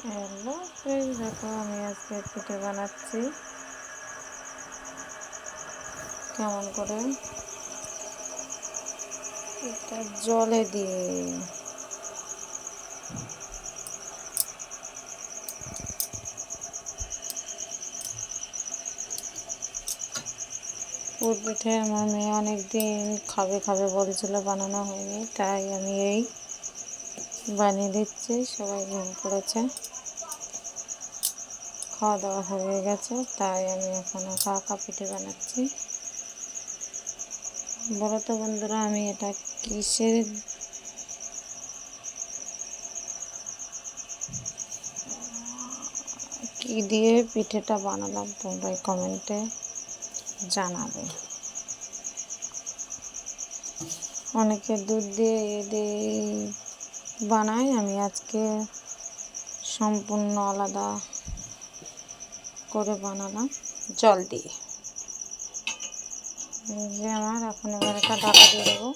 Hello friend, দেখো আমি আজকে পিঠে বানাচ্ছি। কেমন করে এটা জলে দিয়ে পুর পিঠে আমার মেয়ে অনেক দিন খাবে খাবে বলছিল, বানানো হয়নি, তাই আমি এই বানিয়ে দিচ্ছি। সবাই ঘুমিয়ে পড়েছে, খাওয়া দাওয়া হয়ে গেছে, তাই আমি এখন একা একা পিঠে বানাচ্ছি। বলো তো বন্ধুরা, আমি এটা কিসের কি দিয়ে পিঠেটা বানালাম তোমরা কমেন্টে জানাবে। অনেকে দুধ দিয়ে বানায়, আমি আজকে সম্পূর্ণ আলাদা করে বানালাম জল দিয়ে। এই যে আমার এখন এবার একটা ঢাকা দিয়ে দেবো।